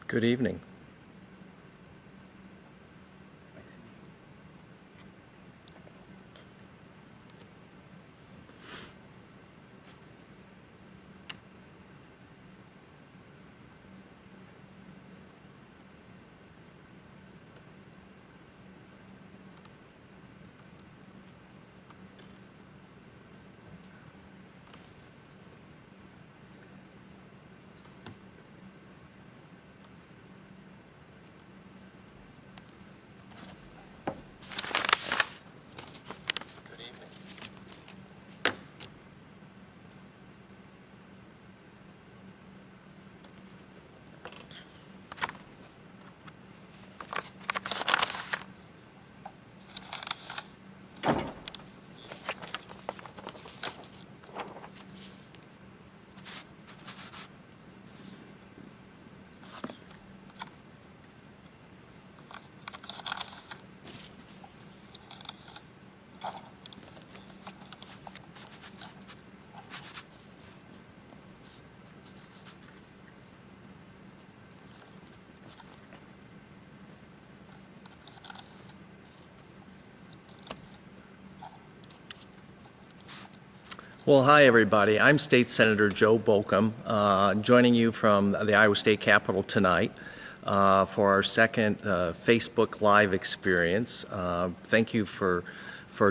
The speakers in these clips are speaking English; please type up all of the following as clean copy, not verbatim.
Good evening. Well, hi, everybody. I'm State Senator Joe Bolkcom, joining you from the Iowa State Capitol tonight for our second Facebook Live experience. Thank you for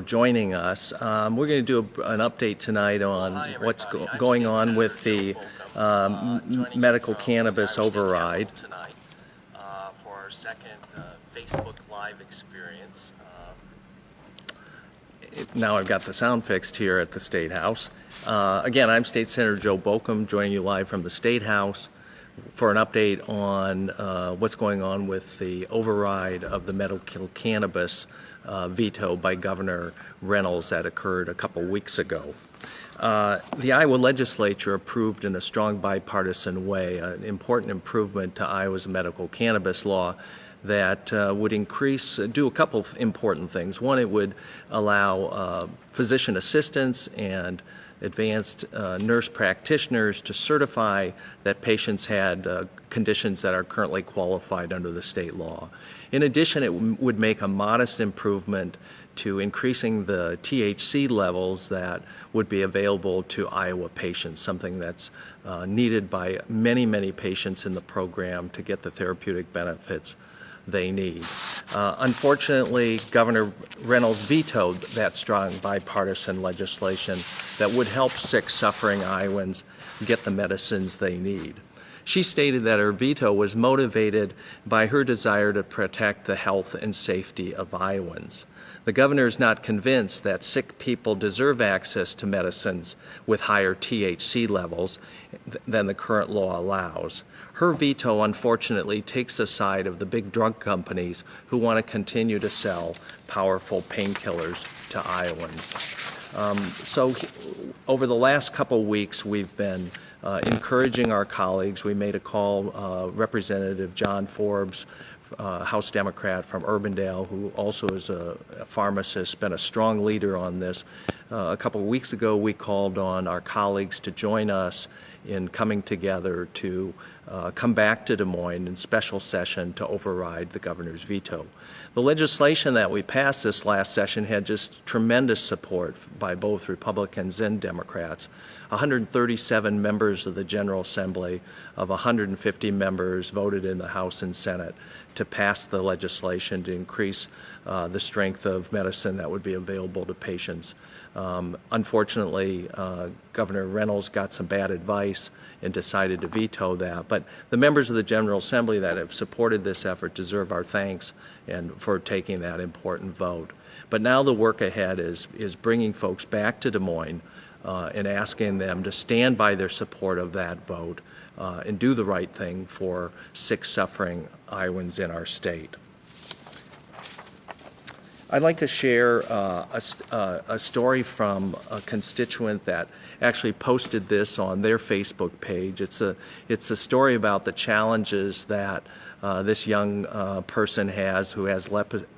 joining us. We're going to do an update tonight on what's going on with the medical cannabis override. For our second Facebook Live experience. Now I've got the sound fixed here at the State House. Again, I'm State Senator Joe Bolkcom, joining you live from the State House for an update on what's going on with the override of the medical cannabis veto by Governor Reynolds that occurred a couple weeks ago. The Iowa legislature approved in a strong bipartisan way an important improvement to Iowa's medical cannabis law that would do a couple of important things. One, it would allow physician assistants and advanced nurse practitioners to certify that patients had conditions that are currently qualified under the state law. In addition, it would make a modest improvement to increasing the THC levels that would be available to Iowa patients, something that's needed by many, many patients in the program to get the therapeutic benefits they need. Unfortunately, Governor Reynolds vetoed that strong bipartisan legislation that would help sick, suffering Iowans get the medicines they need. She stated that her veto was motivated by her desire to protect the health and safety of Iowans. The governor is not convinced that sick people deserve access to medicines with higher THC levels than the current law allows. Her veto, unfortunately, takes the side of the big drug companies who want to continue to sell powerful painkillers to Iowans. So over the last couple weeks, we've been encouraging our colleagues. We made a call, Representative John Forbes, House Democrat from Urbandale, who also is a pharmacist, been a strong leader on this. A couple of weeks ago, we called on our colleagues to join us in coming together to come back to Des Moines in special session to override the governor's veto. The legislation that we passed this last session had just tremendous support by both Republicans and Democrats. 137 members of the General Assembly of 150 members voted in the House and Senate to pass the legislation to increase the strength of medicine that would be available to patients. Unfortunately, Governor Reynolds got some bad advice and decided to veto that. But the members of the General Assembly that have supported this effort deserve our thanks and for taking that important vote. But now the work ahead is bringing folks back to Des Moines and asking them to stand by their support of that vote and do the right thing for sick, suffering Iowans in our state. I'd like to share a story from a constituent that actually posted this on their Facebook page. It's a story about the challenges that this young person has who has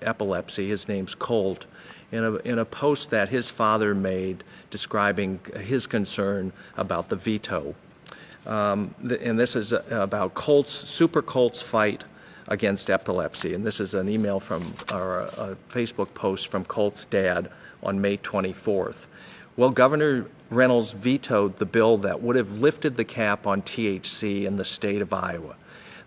epilepsy. His name's Colt. In a post that his father made describing his concern about the veto. And this is about Super Colt's fight against epilepsy. And this is an email from, or a Facebook post from Colt's dad on May 24th. Well, Governor Reynolds vetoed the bill that would have lifted the cap on THC in the state of Iowa.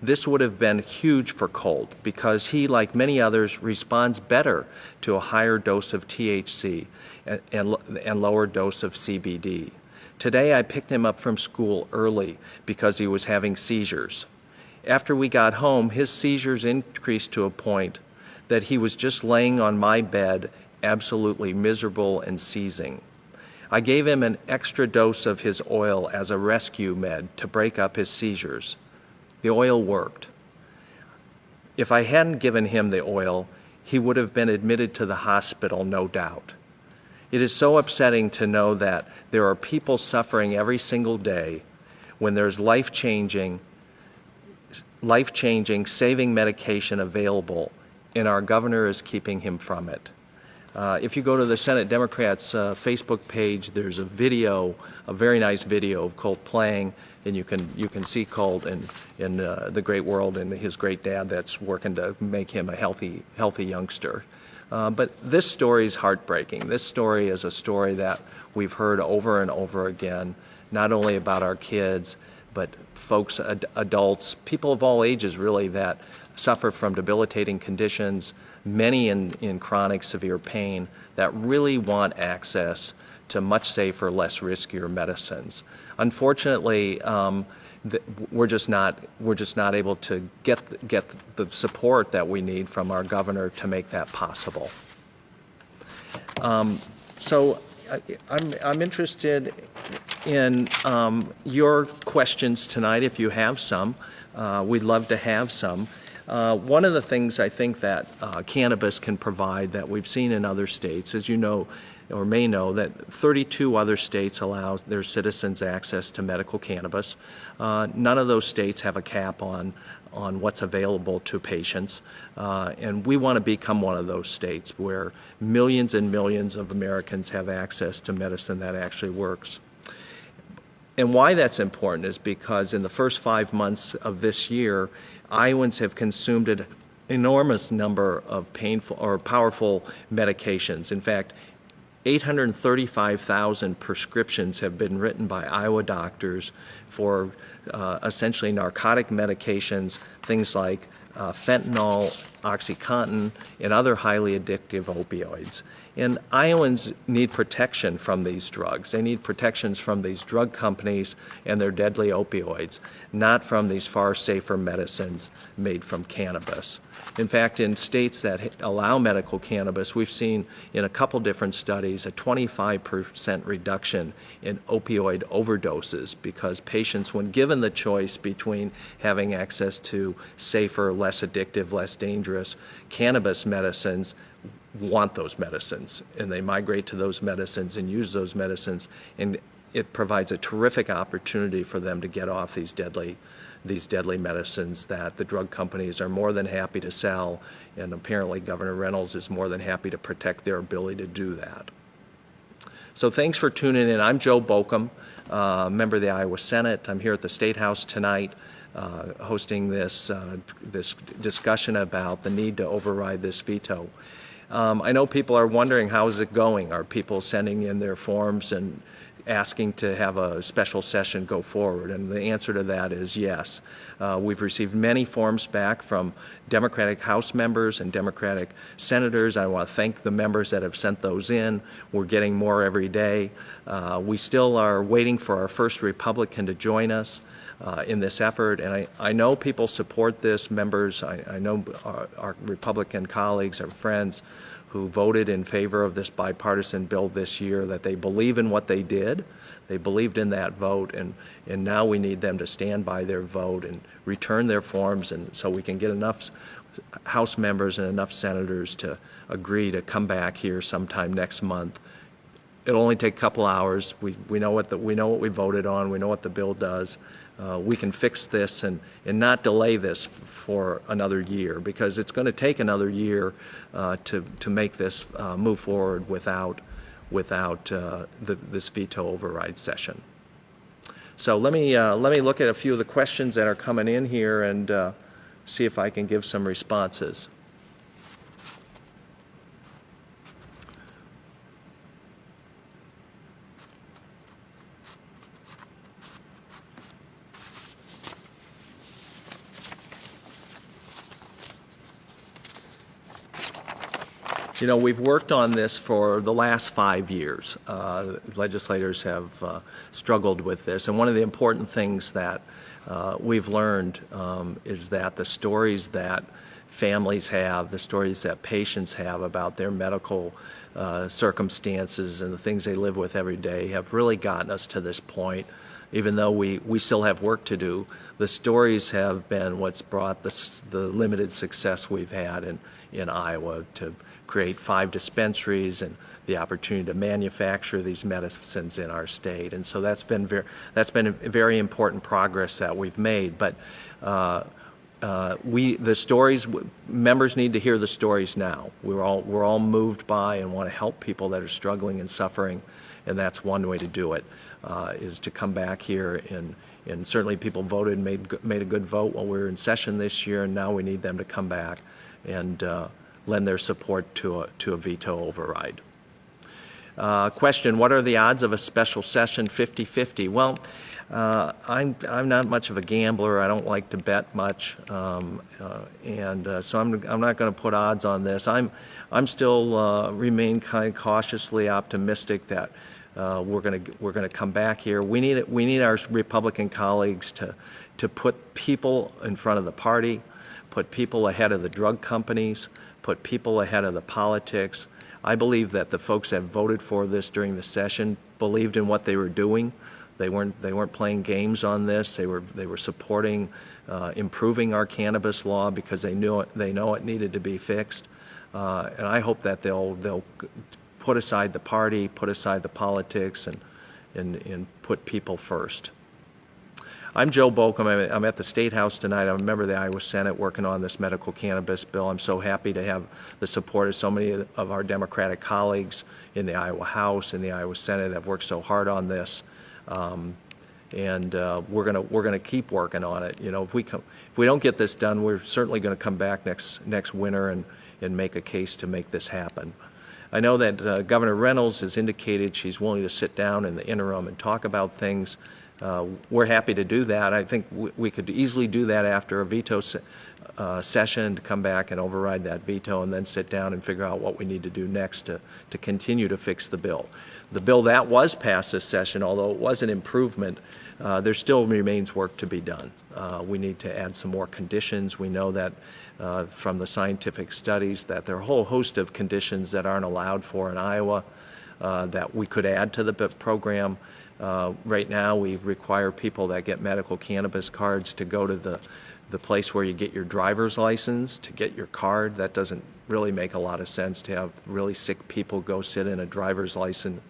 This would have been huge for Colt because he, like many others, responds better to a higher dose of THC and lower dose of CBD. Today I picked him up from school early because he was having seizures. After we got home, his seizures increased to a point that he was just laying on my bed, absolutely miserable and seizing. I gave him an extra dose of his oil as a rescue med to break up his seizures. The oil worked. If I hadn't given him the oil, he would have been admitted to the hospital, no doubt. It is so upsetting to know that there are people suffering every single day when there's life-changing, saving medication available, and our governor is keeping him from it. If you go to the Senate Democrats' Facebook page, there's a video, a very nice video of Colt playing, and you can see Colt in the great world and his great dad that's working to make him a healthy youngster. But this story is heartbreaking. This story is a story that we've heard over and over again, not only about our kids, but folks, adults, people of all ages really, that suffer from debilitating conditions, many in chronic severe pain, that really want access to much safer, less riskier medicines. Unfortunately, we're just not able to get the support that we need from our governor to make that possible. So I'm interested in your questions tonight, if you have some. We'd love to have some. One of the things I think that cannabis can provide that we've seen in other states, as you know, or may know, that 32 other states allow their citizens access to medical cannabis. None of those states have a cap on what's available to patients, and we want to become one of those states where millions and millions of Americans have access to medicine that actually works. And why that's important is because in the first 5 months of this year, Iowans have consumed an enormous number of painful or powerful medications. In fact, 835,000 prescriptions have been written by Iowa doctors for essentially narcotic medications, things like fentanyl, OxyContin, and other highly addictive opioids. And Iowans need protection from these drugs. They need protections from these drug companies and their deadly opioids, not from these far safer medicines made from cannabis. In fact, in states that allow medical cannabis, we've seen in a couple different studies a 25% reduction in opioid overdoses because patients, when given the choice between having access to safer, less addictive, less dangerous cannabis medicines, want those medicines, and they migrate to those medicines and use those medicines, and it provides a terrific opportunity for them to get off these deadly medicines that the drug companies are more than happy to sell, and apparently Governor Reynolds is more than happy to protect their ability to do that. So thanks for tuning in. I'm Joe Bolkcom, member of the Iowa Senate. I'm here at the State House tonight hosting this discussion about the need to override this veto. I know people are wondering, how is it going? Are people sending in their forms and asking to have a special session go forward? And the answer to that is yes. We've received many forms back from Democratic House members and Democratic senators. I want to thank the members that have sent those in. We're getting more every day. We still are waiting for our first Republican to join us in this effort, and I know people support this. Members, I know our Republican colleagues, our friends who voted in favor of this bipartisan bill this year, that they believe in what they did. They believed in that vote, and now we need them to stand by their vote and return their forms, and so we can get enough House members and enough senators to agree to come back here sometime next month. It'll only take a couple hours. We know what we voted on. We know what the bill does. We can fix this and not delay this for another year, because it's going to take another year to make this move forward without this veto override session. So let me look at a few of the questions that are coming in here and see if I can give some responses. You know, we've worked on this for the last 5 years. Legislators have struggled with this, and one of the important things that we've learned is that the stories that families have, the stories that patients have about their medical circumstances and the things they live with every day have really gotten us to this point. Even though we still have work to do, the stories have been what's brought the limited success we've had in Iowa to create 5 dispensaries and the opportunity to manufacture these medicines in our state. And so that's been a very important progress that we've made. But the stories, members need to hear the stories now. We're all moved by and want to help people that are struggling and suffering, and that's one way to do it, is to come back here and certainly people voted and made a good vote while we were in session this year, and now we need them to come back and lend their support to a veto override. Question, what are the odds of a special session 50-50? Well, I'm not much of a gambler. I don't like to bet much, so I'm not going to put odds on this. I'm still remain kind of cautiously optimistic that we're going to come back here. We need our Republican colleagues to put people in front of the party, put people ahead of the drug companies, put people ahead of the politics. I believe that the folks that voted for this during the session believed in what they were doing. They weren't playing games on this. They were supporting improving our cannabis law because they know it needed to be fixed. And I hope that they'll put aside the party, put aside the politics, and put people first. I'm Joe Bolkcom. I'm at the State House tonight. I'm a member of the Iowa Senate working on this medical cannabis bill. I'm so happy to have the support of so many of our Democratic colleagues in the Iowa House and the Iowa Senate that have worked so hard on this. We're gonna keep working on it. You know, if we don't get this done, we're certainly going to come back next winter and make a case to make this happen. I know that Governor Reynolds has indicated she's willing to sit down in the interim and talk about things. We're happy to do that. I think we could easily do that after a veto session, to come back and override that veto and then sit down and figure out what we need to do next to continue to fix the bill. The bill that was passed this session, although it was an improvement, there still remains work to be done. We need to add some more conditions. We know that from the scientific studies that there are a whole host of conditions that aren't allowed for in Iowa that we could add to the program. Right now, we require people that get medical cannabis cards to go to the place where you get your driver's license to get your card. That doesn't really make a lot of sense to have really sick people go sit in a driver's license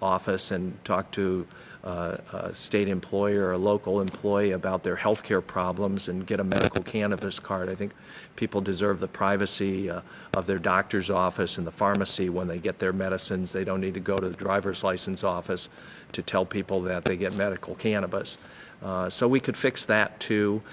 office and talk to a state employee or a local employee about their health care problems and get a medical cannabis card. I think people deserve the privacy of their doctor's office and the pharmacy when they get their medicines. They don't need to go to the driver's license office to tell people that they get medical cannabis. So we could fix that too.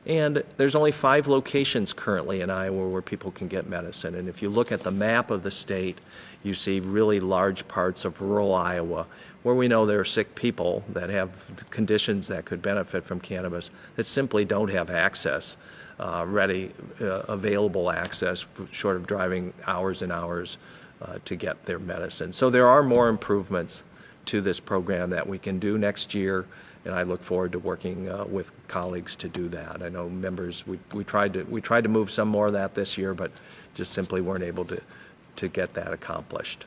And there's only 5 locations currently in Iowa where people can get medicine. And if you look at the map of the state, you see really large parts of rural Iowa where we know there are sick people that have conditions that could benefit from cannabis that simply don't have access, available access, short of driving hours and hours to get their medicine. So there are more improvements to this program that we can do next year, and I look forward to working with colleagues to do that. I know members, we tried to move some more of that this year, but just simply weren't able to get that accomplished.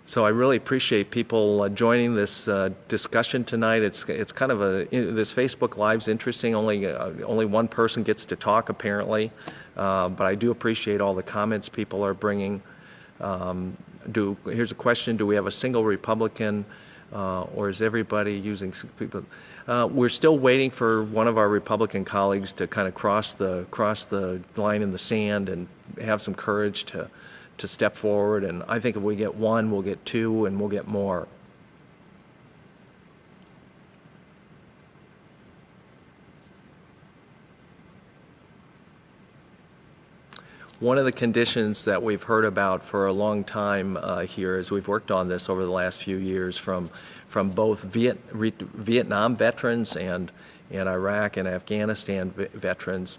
So I really appreciate people joining this discussion tonight. It's kind of this Facebook Live's interesting. Only one person gets to talk apparently, but I do appreciate all the comments people are bringing. Here's a question: do we have a single Republican, or is everybody using people? We're still waiting for one of our Republican colleagues to kind of cross the line in the sand and have some courage to step forward. And I think if we get one, we'll get two, and we'll get more. One of the conditions that we've heard about for a long time here, as we've worked on this over the last few years, from both Vietnam veterans and Iraq and Afghanistan veterans,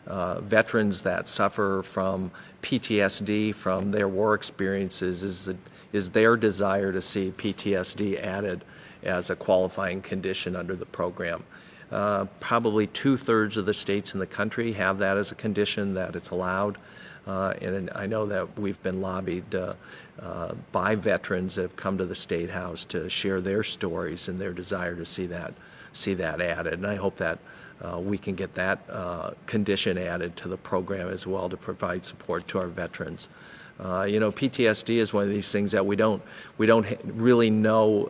veterans that suffer from PTSD from their war experiences, is their desire to see PTSD added as a qualifying condition under the program. Probably 2/3 of the states in the country have that as a condition, that it's allowed. And I know that we've been lobbied by veterans that have come to the State House to share their stories and their desire to see that added. And I hope that we can get that condition added to the program as well, to provide support to our veterans. PTSD is one of these things that we don't really know,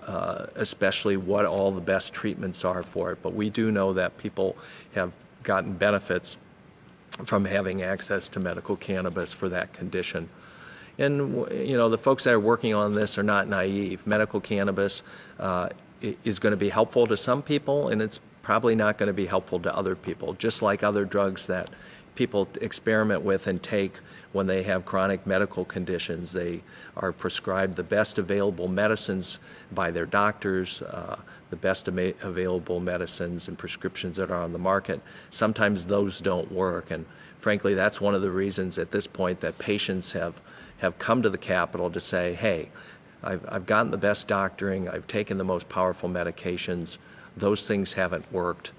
especially what all the best treatments are for it. But we do know that people have gotten benefits from having access to medical cannabis for that condition. And the folks that are working on this are not naive. Medical cannabis is going to be helpful to some people, and it's probably not going to be helpful to other people. Just like other drugs that people experiment with and take when they have chronic medical conditions, they are prescribed the best available medicines by their doctors, the best available medicines and prescriptions that are on the market. Sometimes those don't work, and frankly, that's one of the reasons at this point that patients have come to the Capitol to say, hey, I've gotten the best doctoring, I've taken the most powerful medications, those things haven't worked.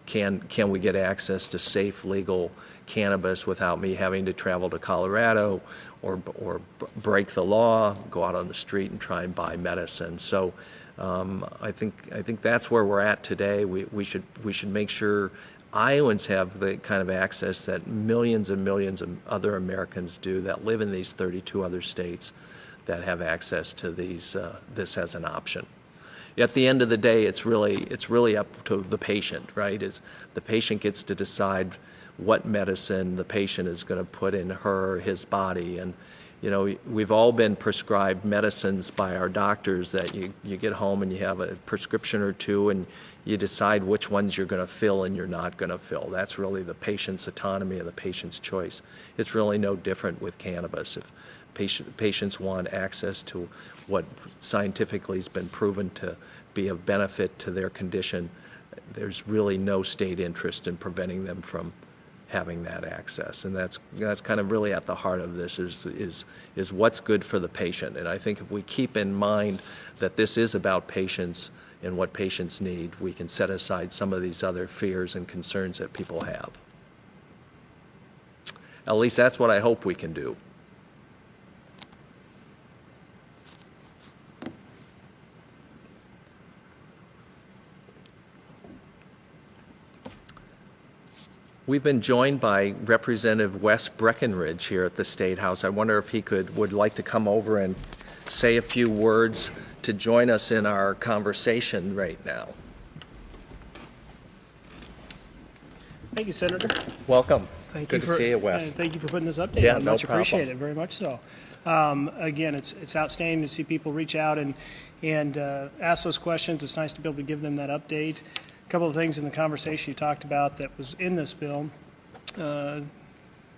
Can we get access to safe, legal cannabis without me having to travel to Colorado or break the law, go out on the street and try and buy medicine? So I think that's where we're at today. We should make sure Iowans have the kind of access that millions and millions of other Americans do that live in these 32 other states that have access to this as an option. At the end of the day, it's really up to the patient, right? The patient gets to decide what medicine the patient is going to put in her or his body. And we've all been prescribed medicines by our doctors that you get home and you have a prescription or two and you decide which ones you're going to fill and you're not going to fill. That's really the patient's autonomy and the patient's choice. It's really no different with cannabis. If patients want access to what scientifically has been proven to be of benefit to their condition, there's really no state interest in preventing them from having that access. And that's kind of really at the heart of this is what's good for the patient. And I think if we keep in mind that this is about patients and what patients need, we can set aside some of these other fears and concerns that people have. At least that's what I hope we can do. We've been joined by Representative Wes Breckenridge here at the State House. I wonder if he would like to come over and say a few words to join us in our conversation right now. Thank you, Senator. Welcome. Good to see you, Wes. Thank you for putting this update Yeah, on. no Much problem. appreciated, very much so. Again, it's outstanding to see people reach out and ask those questions. It's nice to be able to give them that update. A couple of things in the conversation you talked about that was in this bill.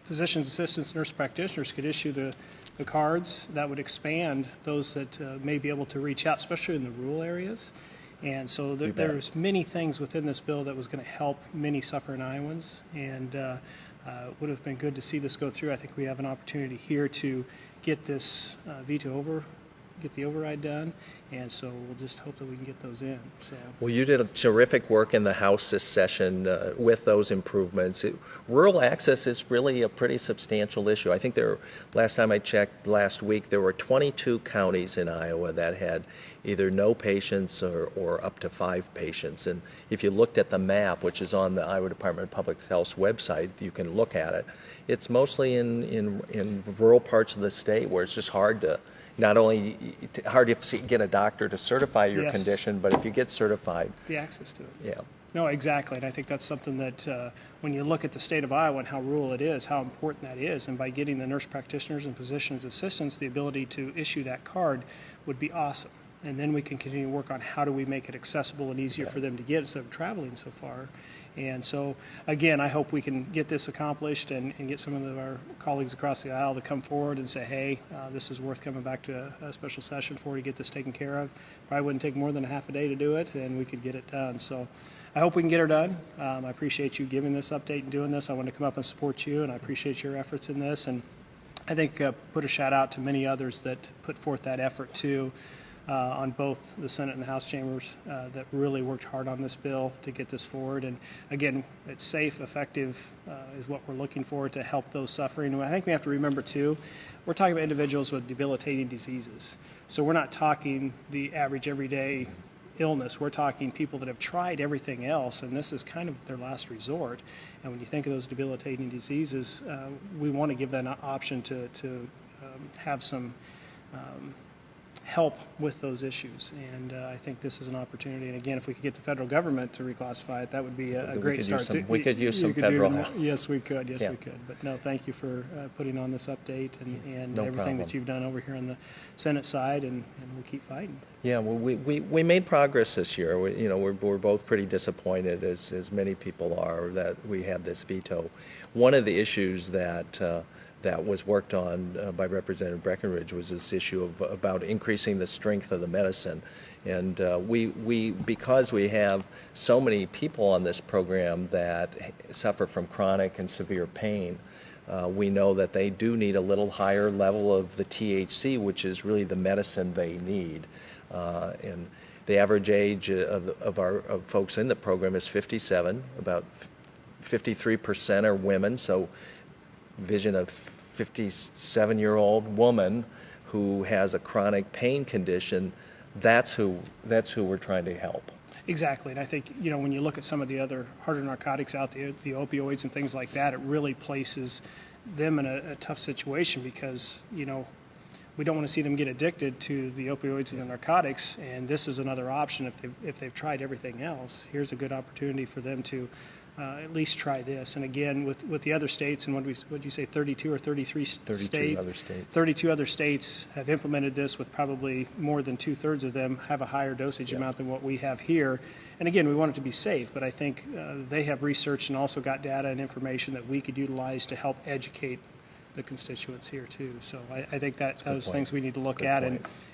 Physicians, assistants, nurse practitioners could issue the cards that would expand those that may be able to reach out, especially in the rural areas. And so there's many things within this bill that was going to help many suffering Iowans, and it would have been good to see this go through. I think we have an opportunity here to get this get the override done, and so we'll just hope that we can get those in. So. Well, you did a terrific work in the House this session with those improvements. Rural access is really a pretty substantial issue. I think last time I checked last week, there were 22 counties in Iowa that had either no patients or up to 5 patients. And if you looked at the map, which is on the Iowa Department of Public Health's website, you can look at it. It's mostly in rural parts of the state where it's just hard to get a doctor to certify your condition, but if you get certified, the access to it. Yeah. No, exactly. And I think that's something that when you look at the state of Iowa and how rural it is, how important that is. And by getting the nurse practitioners and physicians assistants the ability to issue that card would be awesome. And then we can continue to work on how do we make it accessible and easier for them to get instead of traveling so far. And so, again, I hope we can get this accomplished and get some of our colleagues across the aisle to come forward and say, hey, this is worth coming back to a special session for to get this taken care of. Probably wouldn't take more than a half a day to do it, and we could get it done. So I hope we can get her done. I appreciate you giving this update and doing this. I want to come up and support you, and I appreciate your efforts in this. And I think put a shout out to many others that put forth that effort too. On both the Senate and the House chambers that really worked hard on this bill to get this forward. And again, it's safe, effective is what we're looking for to help those suffering. And I think we have to remember too, we're talking about individuals with debilitating diseases. So we're not talking the average everyday illness. We're talking people that have tried everything else, and this is kind of their last resort. And when you think of those debilitating diseases, we want to give them an option to have some help with those issues, and I think this is an opportunity. And again, if we could get the federal government to reclassify it, that would be a great start. We could use some federal help. Yes, we could. Yes, we could. But no, thank you for putting on this update and No everything problem. that you've done over here on the Senate side, and we'll keep fighting. Yeah, well, we made progress this year. We're both pretty disappointed, as many people are, that we had this veto. One of the issues that was worked on by Representative Breckenridge was this issue about increasing the strength of the medicine. And because we have so many people on this program that suffer from chronic and severe pain, we know that they do need a little higher level of the THC, which is really the medicine they need. And the average age of folks in the program is 57. About 53% are women. So vision of 57-year-old woman who has a chronic pain condition, that's who we're trying to help. Exactly, and I think, when you look at some of the other harder narcotics out there, the opioids and things like that, it really places them in a tough situation because, we don't want to see them get addicted to the opioids and the narcotics, and this is another option if they've tried everything else. Here's a good opportunity for them to at least try this. And again, with the other states, and what you say, 32 or 33 32 other states. 32 other states have implemented this, with probably more than 2/3 of them have a higher dosage amount than what we have here. And again, we want it to be safe, but I think they have researched and also got data and information that we could utilize to help educate the constituents here too. So I think that those things we need to look at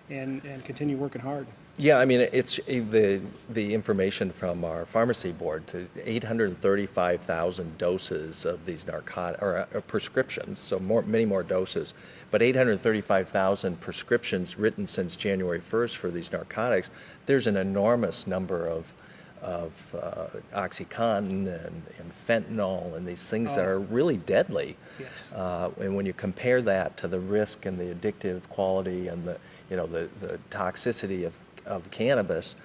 and continue working hard. Yeah, I mean, it's the information from our pharmacy board to 835,000 doses of these prescriptions, so many more doses, but 835,000 prescriptions written since January 1st for these narcotics. There's an enormous number of OxyContin and fentanyl and these things that are really deadly. Yes. And when you compare that to the risk and the addictive quality and the toxicity of cannabis,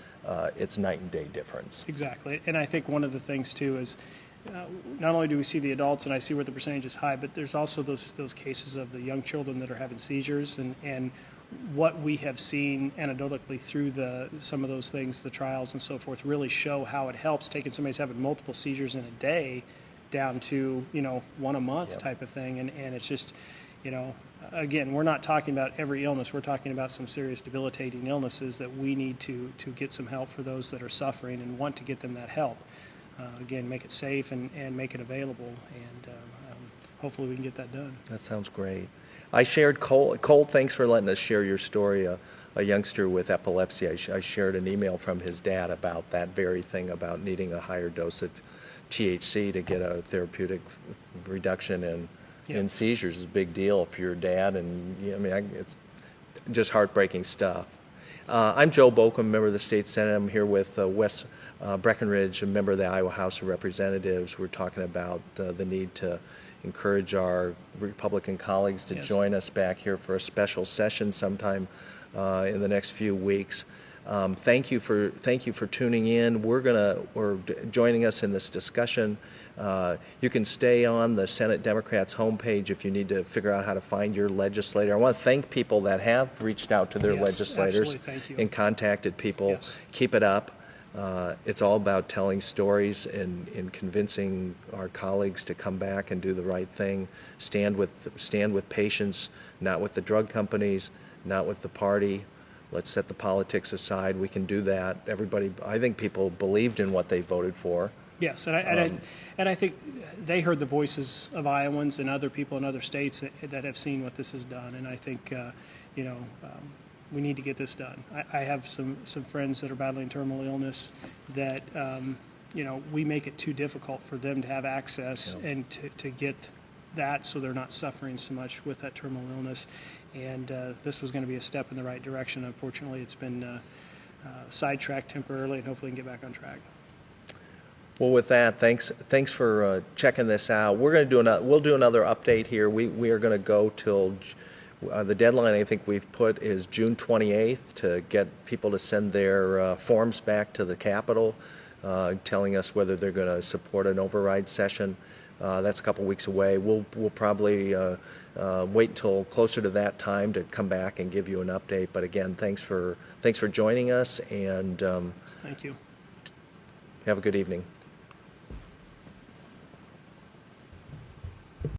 it's night and day difference. Exactly. And I think one of the things too is not only do we see the adults, and I see where the percentage is high, but there's also those cases of the young children that are having seizures, and what we have seen anecdotally through some of those things, the trials and so forth, really show how it helps, taking somebody who's having multiple seizures in a day down to one a month type of thing. And it's just, again, we're not talking about every illness. We're talking about some serious debilitating illnesses that we need to get some help for those that are suffering and want to get them that help. Again, make it safe and make it available, and hopefully we can get that done. That sounds great. I shared Cole, thanks for letting us share your story, a youngster with epilepsy. I shared an email from his dad about that very thing, about needing a higher dose of THC to get a therapeutic reduction in seizures. Is a big deal for your dad, and it's just heartbreaking stuff. I'm Joe Bolkcom, member of the State Senate. I'm here with Wes Breckenridge, a member of the Iowa House of Representatives. We're talking about the need to encourage our Republican colleagues to join us back here for a special session sometime in the next few weeks. Thank you for tuning in. We're joining us in this discussion. You can stay on the Senate Democrats homepage if you need to figure out how to find your legislator. I want to thank people that have reached out to their legislators Thank you. and contacted people. Yes. Keep it up. It's all about telling stories and convincing our colleagues to come back and do the right thing, stand with patients, not with the drug companies, not with the party. Let's set the politics aside. We can do that. Everybody, I think people believed in what they voted for. Yes, and I think they heard the voices of Iowans and other people in other states that have seen what this has done, and I think we need to get this done. I have some friends that are battling terminal illness that we make it too difficult for them to have access and to get that, so they're not suffering so much with that terminal illness. And this was going to be a step in the right direction. Unfortunately, it's been sidetracked temporarily, and hopefully we can get back on track. Well, with that, thanks for checking this out. We'll do another update here. We are going to go till the deadline. I think we've put is June 28th to get people to send their forms back to the Capitol, telling us whether they're going to support an override session. That's a couple weeks away. We'll probably wait until closer to that time to come back and give you an update. But again, thanks for joining us, and Thank you. have a good evening.